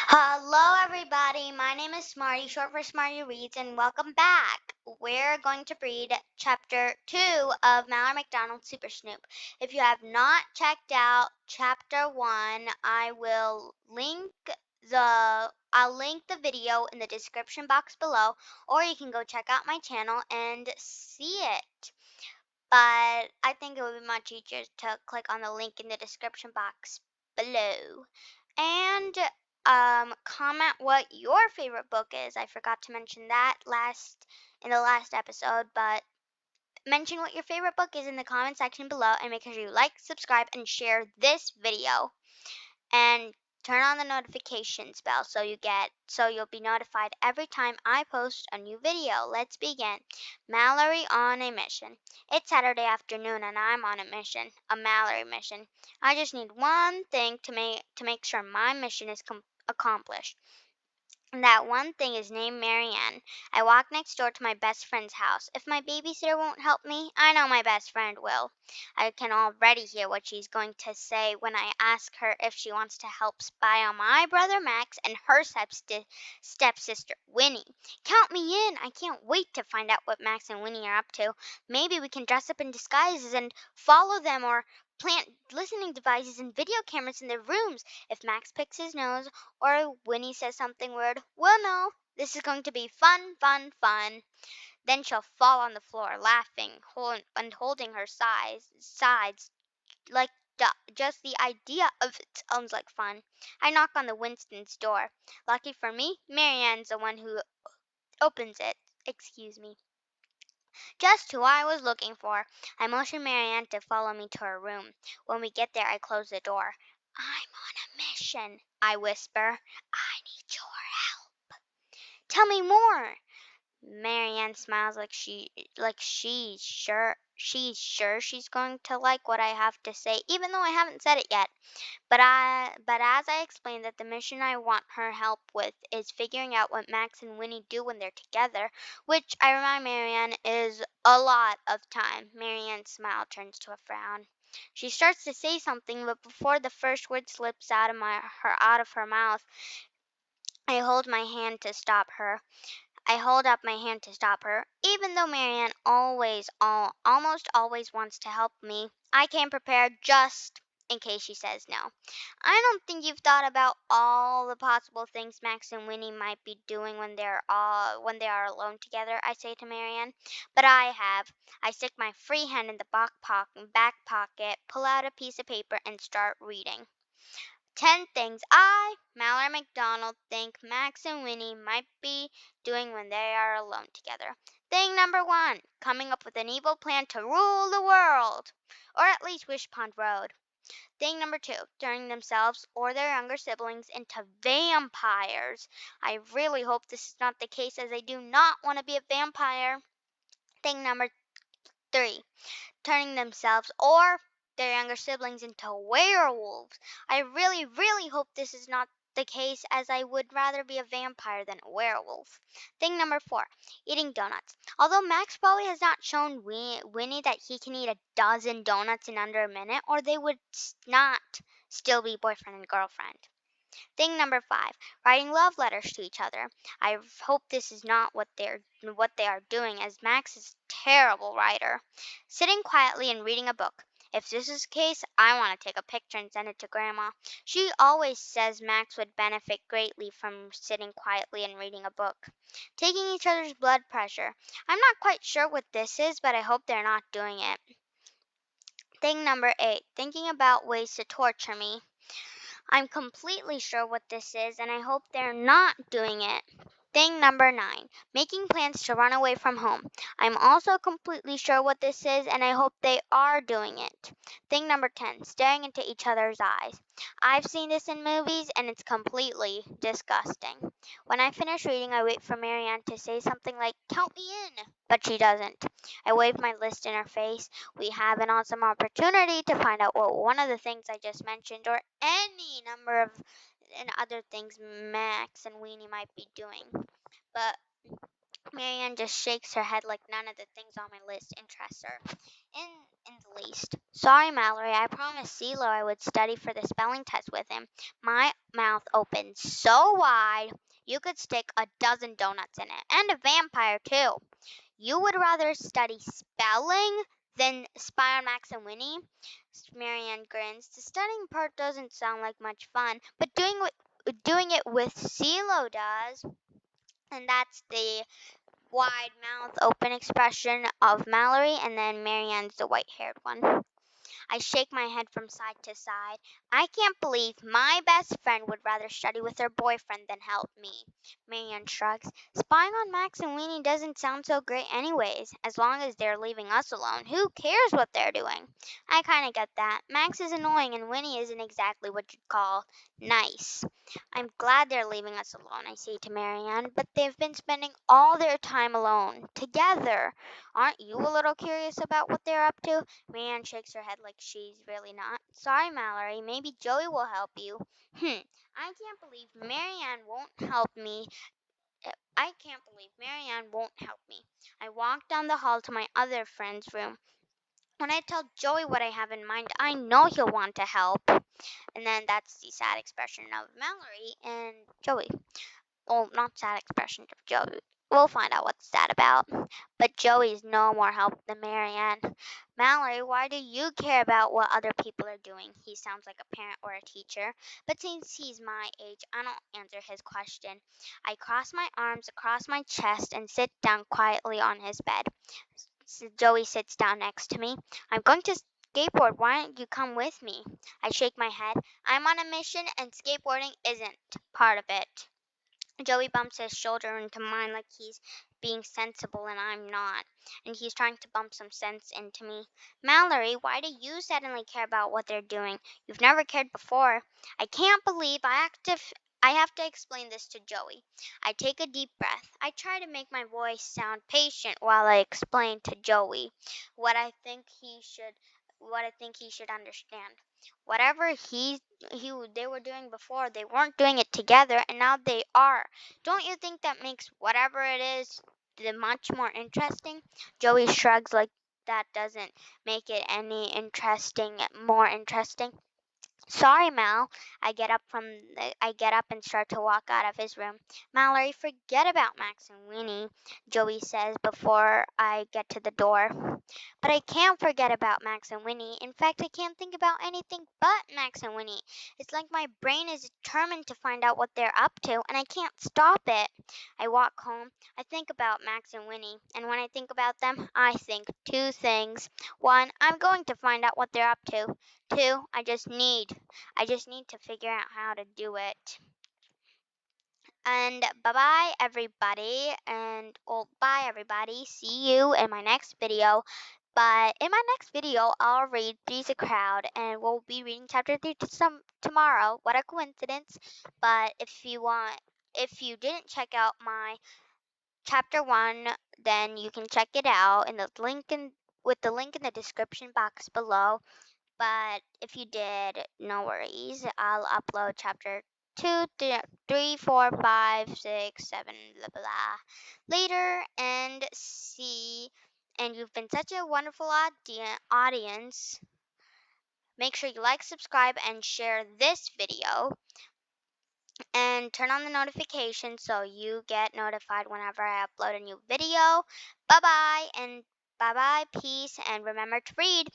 Hello, everybody. My name is Smarty, short for Smarty Reads, and welcome back. We're going to read Chapter 2 of Mallory McDonald's Super Snoop. If you have not checked out Chapter 1, I'll link the video in the description box below, or you can go check out my channel and see it. But I think it would be much easier to click on the link in the description box below. And comment what your favorite book is. I forgot to mention that in the last episode, but mention what your favorite book is in the comment section below and make sure you like, subscribe, and share this video. And turn on the notifications bell so you'll be notified every time I post a new video. Let's begin. Mallory on a mission. It's Saturday afternoon and I'm on a Mallory mission. I just need one thing to make sure my mission is accomplished. And that one thing is named Marianne. I walk next door to my best friend's house. If my babysitter won't help me, I know my best friend will. I can already hear what she's going to say when I ask her if she wants to help spy on my brother Max and her stepsister Winnie. Count me in! I can't wait to find out what Max and Winnie are up to. Maybe we can dress up in disguises and follow them, or plant listening devices and video cameras in their rooms. If Max picks his nose or Winnie says something weird, we'll know. This is going to be fun, fun, fun. Then she'll fall on the floor, laughing and holding her sides like just the idea of it sounds like fun. I knock on the Winston's door. Lucky for me, Marianne's the one who opens it. Excuse me. Just who I was looking for. I motion Marianne to follow me to her room. When we get there, I close the door. I'm on a mission, I whisper. I need your help. Tell me more. Marianne smiles like she's sure she's going to like what I have to say, even though I haven't said it yet. But as I explain that the mission I want her help with is figuring out what Max and Winnie do when they're together, which I remind Marianne is a lot of time. Marianne's smile turns to a frown. She starts to say something, but before the first word slips out of her mouth, I hold my hand to stop her. I hold up my hand to stop her. Even though Marianne almost always wants to help me, I came prepared just in case she says no. I don't think you've thought about all the possible things Max and Winnie might be doing when they are alone together, I say to Marianne. But I have. I stick my free hand in the back pocket, pull out a piece of paper, and start reading. 10 things I, Mallory McDonald, think Max and Winnie might be doing when they are alone together. Thing number 1, coming up with an evil plan to rule the world, or at least Wishpond Road. Thing number 2, turning themselves or their younger siblings into vampires. I really hope this is not the case, as I do not want to be a vampire. Thing number 3, turning themselves or their younger siblings into werewolves. I really, really hope this is not the case, as I would rather be a vampire than a werewolf. Thing number 4, eating donuts. Although Max probably has not shown Winnie that he can eat a dozen donuts in under a minute, or they would not still be boyfriend and girlfriend. Thing number 5, writing love letters to each other. I hope this is not what they are doing, as Max is a terrible writer. Sitting quietly and reading a book. If this is the case, I want to take a picture and send it to Grandma. She always says Max would benefit greatly from sitting quietly and reading a book. Taking each other's blood pressure. I'm not quite sure what this is, but I hope they're not doing it. Thing number 8, thinking about ways to torture me. I'm completely sure what this is, and I hope they're not doing it. Thing number 9, making plans to run away from home. I'm also completely sure what this is, and I hope they are doing it. Thing number 10, staring into each other's eyes. I've seen this in movies, and it's completely disgusting. When I finish reading, I wait for Marianne to say something like, "Count me in," but she doesn't. I wave my list in her face. We have an awesome opportunity to find out what one of the things I just mentioned, or any number of and other things Max and Weenie might be doing. But Marianne just shakes her head like none of the things on my list interests her. in the least. Sorry, Mallory, I promised CeeLo I would study for the spelling test with him. My mouth opened so wide you could stick a dozen donuts in it, and a vampire, too. You would rather study spelling than spy on Max and Winnie? Marianne grins. The studying part doesn't sound like much fun, but doing it with CeeLo does. And that's the wide mouth open expression of Mallory, and then Marianne's the white haired one. I shake my head from side to side. I can't believe my best friend would rather study with her boyfriend than help me. Marianne shrugs. Spying on Max and Weenie doesn't sound so great anyways. As long as they're leaving us alone, who cares what they're doing? I kinda get that. Max is annoying and Winnie isn't exactly what you'd call nice. I'm glad they're leaving us alone, I say to Marianne, but they've been spending all their time alone, together. Aren't you a little curious about what they're up to? Marianne shakes her head like she's really not. Sorry, Mallory, maybe Joey will help you. I can't believe Marianne won't help me. I can't believe Marianne won't help me. I walk down the hall to my other friend's room. When I tell Joey what I have in mind, I know he'll want to help. And then that's the sad expression of Mallory and Joey. Well, not sad expression of Joey. We'll find out what's sad about. But Joey's no more help than Marianne. Mallory, why do you care about what other people are doing? He sounds like a parent or a teacher. But since he's my age, I don't answer his question. I cross my arms across my chest and sit down quietly on his bed. Joey sits down next to me. I'm going to skateboard. Why don't you come with me? I shake my head. I'm on a mission, and skateboarding isn't part of it. Joey bumps his shoulder into mine like he's being sensible and I'm not. And he's trying to bump some sense into me. Mallory, why do you suddenly care about what they're doing? You've never cared before. I can't believe I have to explain this to Joey. I take a deep breath. I try to make my voice sound patient while I explain to Joey what I think he should understand. Whatever they were doing before, they weren't doing it together, and now they are. Don't you think that makes whatever it is much more interesting? Joey shrugs like that doesn't make it any more interesting. Sorry, Mal. I get up and start to walk out of his room. Mallory, forget about Max and Winnie, Joey says before I get to the door. But I can't forget about Max and Winnie. In fact, I can't think about anything but Max and Winnie. It's like my brain is determined to find out what they're up to, and I can't stop it. I walk home. I think about Max and Winnie, and when I think about them, I think two things. One, I'm going to find out what they're up to. Two, I just need to figure out how to do it. And bye-bye everybody, and well, bye everybody. See you in my next video. But in my next video, I'll read Three's a Crowd, and we'll be reading chapter 3 tomorrow. What a coincidence. But if you didn't check out my chapter 1, then you can check it out with the link in the description box below. But if you did, no worries. I'll upload chapter 2, 3, 4, 5, 6, 7, blah, blah, blah later. And you've been such a wonderful audience. Make sure you like, subscribe, and share this video. And turn on the notifications so you get notified whenever I upload a new video. Bye-bye, and bye-bye, peace, and remember to read.